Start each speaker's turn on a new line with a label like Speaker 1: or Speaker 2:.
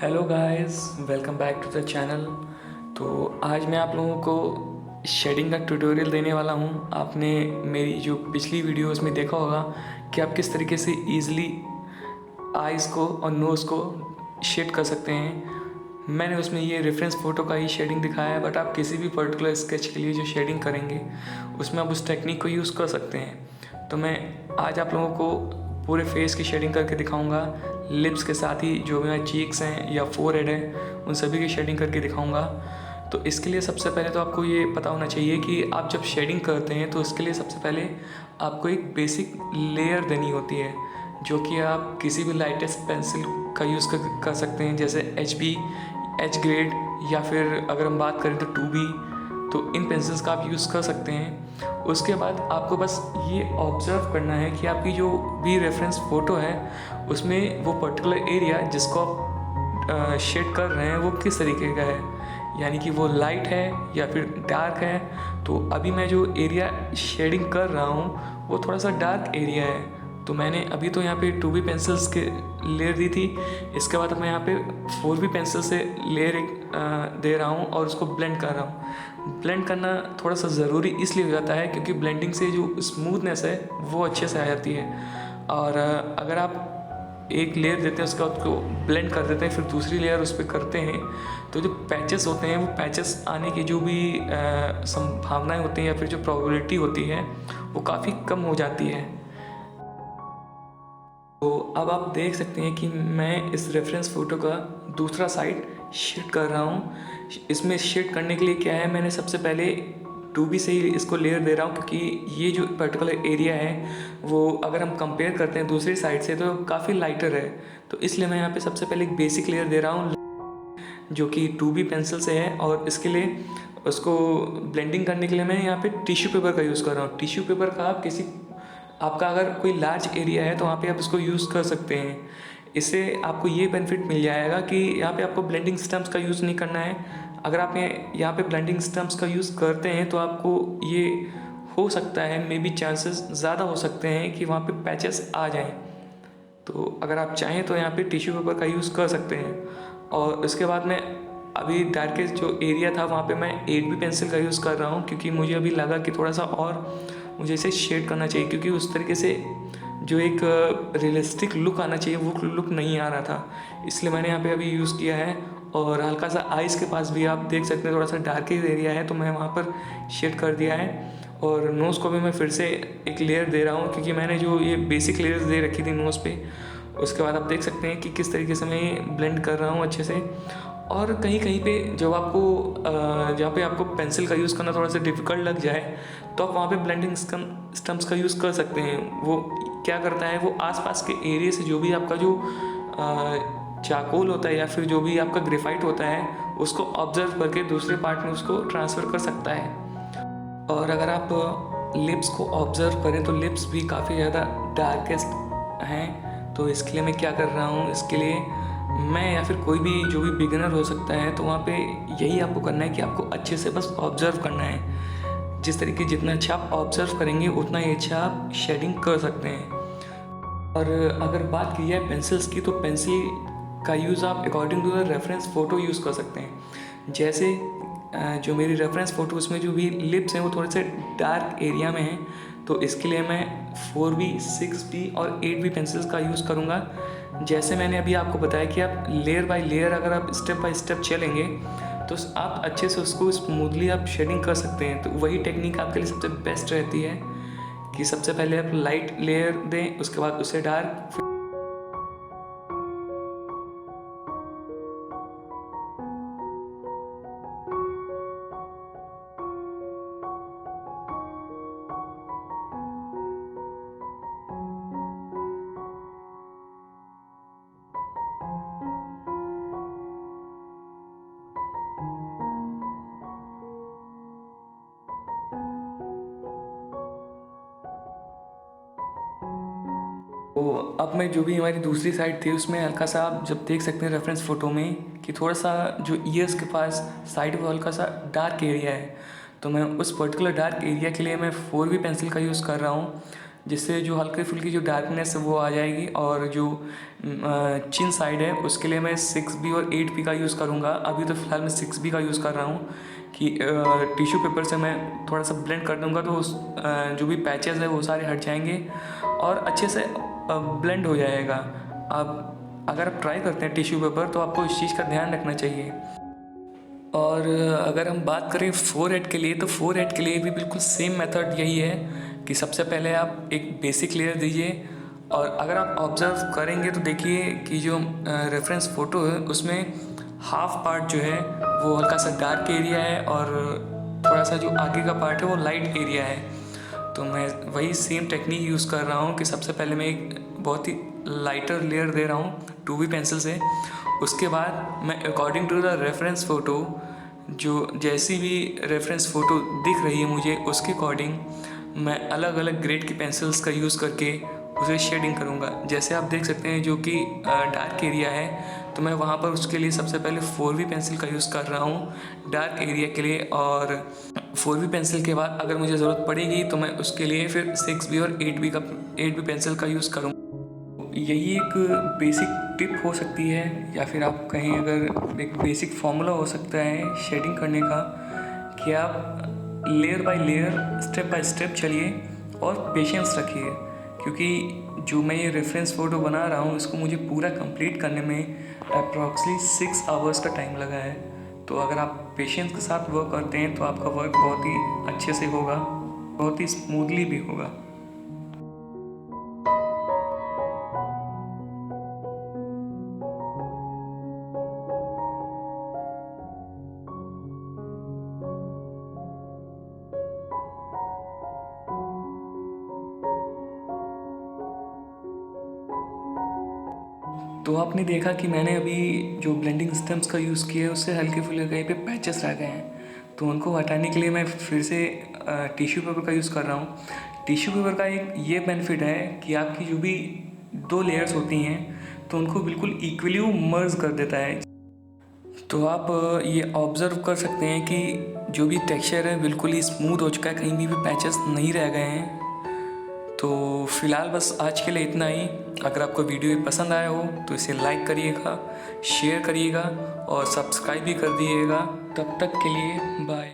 Speaker 1: Hello guys, welcome back to the channel. तो आज मैं आप लोगों को शेडिंग का ट्यूटोरियल देने वाला हूं। आपने मेरी जो पिछली वीडियोस में देखा होगा कि आप किस तरीके से इजीली आइज़ को और नोज़ को शेड कर सकते हैं। मैंने उसमें ये रेफरेंस फ़ोटो का ही शेडिंग दिखाया है, बट आप किसी भी पर्टिकुलर स्केच के लिए जो शेडिंग करेंगे उसमें आप उस टेक्निक को यूज़ कर सकते हैं। तो मैं आज आप लोगों को पूरे फेस की शेडिंग करके दिखाऊंगा, लिप्स के साथ ही जो मेरे चीक्स हैं या फोरहेड है उन सभी की शेडिंग करके दिखाऊंगा। तो इसके लिए सबसे पहले तो आपको ये पता होना चाहिए कि आप जब शेडिंग करते हैं तो इसके लिए सबसे पहले आपको एक बेसिक लेयर देनी होती है, जो कि आप किसी भी लाइटेस्ट पेंसिल का यूज़ कर सकते हैं, जैसे HB, एच ग्रेड, या फिर अगर हम बात करें तो 2B। तो इन पेंसिल्स का आप यूज़ कर सकते हैं। उसके बाद आपको बस ये ऑब्ज़र्व करना है कि आपकी जो भी रेफरेंस फ़ोटो है उसमें वो पर्टिकुलर एरिया जिसको आप शेड कर रहे हैं वो किस तरीके का है, यानी कि वो लाइट है या फिर डार्क है। तो अभी मैं जो एरिया शेडिंग कर रहा हूँ वो थोड़ा सा डार्क एरिया है। तो मैंने अभी तो यहाँ पे 2B पेंसिल्स के लेयर दी थी। इसके बाद मैं यहाँ पे 4B पेंसिल से लेयर एक दे रहा हूँ और उसको ब्लेंड कर रहा हूँ। ब्लेंड करना थोड़ा सा ज़रूरी इसलिए हो जाता है क्योंकि ब्लेंडिंग से जो स्मूथनेस है वो अच्छे से आ जाती है। और अगर आप एक लेयर देते हैं उसका उसको ब्लेंड कर देते हैं फिर दूसरी लेयर उस पर करते हैं, तो जो पैचेस होते हैं वो पैचेस आने की जो भी संभावनाएं होती हैं या फिर जो प्रोबेबिलिटी होती है वो काफ़ी कम हो जाती है। तो अब आप देख सकते हैं कि मैं इस रेफरेंस फ़ोटो का दूसरा साइड शेड कर रहा हूँ। इसमें शेड करने के लिए क्या है, मैंने सबसे पहले 2B से ही इसको लेयर दे रहा हूँ क्योंकि ये जो पर्टिकुलर एरिया है वो अगर हम कंपेयर करते हैं दूसरी साइड से तो काफ़ी लाइटर है। तो इसलिए मैं यहाँ पे सबसे पहले एक बेसिक लेयर दे रहा हूँ जो कि 2B पेंसिल से है, और इसके लिए उसको ब्लेंडिंग करने के लिए मैं यहाँ पे टिश्यू पेपर का यूज़ कर रहा हूँ। टिश्यू पेपर का आप आपका अगर कोई लार्ज एरिया है तो वहाँ पे आप इसको यूज़ कर सकते हैं। इससे आपको ये बेनिफिट मिल जाएगा कि यहाँ पे आपको ब्लेंडिंग स्टम्प्स का यूज़ नहीं करना है। अगर आप यहाँ पे ब्लेंडिंग स्टम्प्स का यूज़ करते हैं तो आपको ये हो सकता है, मे बी चांसेस ज़्यादा हो सकते हैं कि वहाँ पे पैचेस आ जाएं। तो अगर आप चाहें तो यहाँ पे टिश्यू पेपर का यूज़ कर सकते हैं। और उसके बाद मैं अभी डार्केस्ट जो एरिया था वहाँ पे मैं 8B पेंसिल का यूज़ कर रहा हूँ क्योंकि मुझे अभी लगा कि थोड़ा सा और मुझे इसे शेड करना चाहिए, क्योंकि उस तरीके से जो एक रियलिस्टिक लुक आना चाहिए वो लुक नहीं आ रहा था। इसलिए मैंने यहाँ पे अभी यूज़ किया है। और हल्का सा आइज़ के पास भी आप देख सकते हैं थोड़ा सा डार्क एरिया है तो मैं वहाँ पर शेड कर दिया है। और नोज़ को भी मैं फिर से एक लेयर दे रहा हूँ क्योंकि मैंने जो ये बेसिक लेयर्स दे रखी थी नोज़ पे। उसके बाद आप देख सकते हैं कि किस तरीके से मैं ब्लेंड कर रहा हूँ अच्छे से। और कहीं कहीं पे जब आपको जहाँ पे आपको पेंसिल का यूज़ करना थोड़ा सा डिफ़िकल्ट लग जाए तो आप वहाँ पे ब्लेंडिंग स्टम्प्स का यूज़ कर सकते हैं। वो क्या करता है, वो आसपास के एरिया से जो भी आपका जो चारकोल होता है या फिर जो भी आपका ग्रेफाइट होता है उसको ऑब्जर्व करके दूसरे पार्ट में उसको ट्रांसफ़र कर सकता है। और अगर आप लिप्स को ऑब्जर्व करें तो लिप्स भी काफ़ी ज़्यादा डार्केस्ट हैं। तो इसके लिए मैं क्या कर रहा हूँ, इसके लिए मैं या फिर कोई भी जो भी बिगिनर हो सकता है तो वहाँ पे यही आपको करना है कि आपको अच्छे से बस ऑब्जर्व करना है। जिस तरीके जितना अच्छा आप ऑब्जर्व करेंगे उतना ही अच्छा आप शेडिंग कर सकते हैं। और अगर बात की जाए पेंसिल्स की तो पेंसिल का यूज़ आप according to the reference photo use कर सकते हैं। जैसे जो मेरी रेफरेंस फ़ोटो उसमें जो भी लिप्स हैं वो थोड़े से डार्क एरिया में हैं, तो इसके लिए मैं 4B, 6B और 8B पेंसिल्स का यूज़ करूँगा। जैसे मैंने अभी आपको बताया कि आप लेयर बाय लेयर अगर आप स्टेप बाय स्टेप चलेंगे तो आप अच्छे से उसको स्मूथली आप शेडिंग कर सकते हैं। तो वही टेक्निक आपके लिए सबसे बेस्ट रहती है कि सबसे पहले आप लाइट लेयर दें, उसके बाद उसे डार्क। तो अब मैं जो भी हमारी दूसरी साइड थी उसमें हल्का सा आप जब देख सकते हैं रेफरेंस फ़ोटो में कि थोड़ा सा जो ईयर्स के पास साइड में हल्का सा डार्क एरिया है, तो मैं उस पर्टिकुलर डार्क एरिया के लिए मैं 4B पेंसिल का यूज़ कर रहा हूँ, जिससे जो हल्की फुल्की जो डार्कनेस है वो आ जाएगी। और जो चिन साइड है उसके लिए मैं 6B और 8B का यूज़ करूँगा। अभी तो फ़िलहाल मैं 6B का यूज़ कर रहा हूँ कि टिश्यू पेपर से मैं थोड़ा सा ब्लेंड कर दूँगा तो उस जो भी पैचेस है वो सारे हट जाएंगे और अच्छे से ब्लेंड हो जाएगा। अब अगर आप ट्राई करते हैं टिश्यू पेपर तो आपको इस चीज़ का ध्यान रखना चाहिए। और अगर हम बात करें फोरहेड के लिए, तो फोरहेड के लिए भी बिल्कुल सेम मेथड यही है कि सबसे पहले आप एक बेसिक लेयर दीजिए। और अगर आप ऑब्ज़र्व करेंगे तो देखिए कि जो रेफरेंस फ़ोटो है उसमें हाफ पार्ट जो है वो हल्का सा डार्क एरिया है और थोड़ा सा जो आगे का पार्ट है वो लाइट एरिया है। तो मैं वही सेम टेक्निक यूज़ कर रहा हूँ कि सबसे पहले मैं एक बहुत ही लाइटर लेयर दे रहा हूँ 2B पेंसिल से। उसके बाद मैं according to the reference photo, जो जैसी भी रेफरेंस फ़ोटो दिख रही है मुझे उसके अकॉर्डिंग मैं अलग अलग ग्रेड की पेंसिल्स का यूज़ करके उसे शेडिंग करूँगा। जैसे आप देख सकते हैं जो कि डार्क एरिया है तो मैं वहाँ पर उसके लिए सबसे पहले 4B पेंसिल का यूज़ कर रहा हूँ डार्क एरिया के लिए। और 4B पेंसिल के बाद अगर मुझे ज़रूरत पड़ेगी तो मैं उसके लिए फिर 6B और 8B पेंसिल का यूज़ करूँगा। यही एक बेसिक टिप हो सकती है या फिर आप कहीं अगर एक बेसिक फार्मूला हो सकता है शेडिंग करने का कि आप layer by layer step by step चलिए और पेशेंस रखिए। क्योंकि जो मैं ये रेफरेंस फ़ोटो बना रहा हूँ इसको मुझे पूरा कंप्लीट करने में अप्रॉक्सीमेटली 6 आवर्स का टाइम लगा है। तो अगर आप पेशेंस के साथ वर्क करते हैं तो आपका वर्क बहुत ही अच्छे से होगा, बहुत ही स्मूथली भी होगा। तो आपने देखा कि मैंने अभी जो ब्लेंडिंग सिस्टम्स का यूज़ किया है उससे हल्के फुल्के कहीं पे पैचेस रह गए हैं तो उनको हटाने के लिए मैं फिर से टिश्यू पेपर का यूज़ कर रहा हूँ। टिश्यू पेपर का एक ये बेनिफिट है कि आपकी जो भी 2 लेयर्स होती हैं तो उनको बिल्कुल इक्वली मर्ज कर देता है। तो आप ये ऑब्ज़र्व कर सकते हैं कि जो भी टेक्सचर है बिल्कुल ही स्मूथ हो चुका है, कहीं भी पैचेस नहीं रह गए हैं। तो फ़िलहाल बस आज के लिए इतना ही। अगर आपको वीडियो पसंद आया हो तो इसे लाइक करिएगा, शेयर करिएगा और सब्सक्राइब भी कर दिएगा। तब तक के लिए बाय।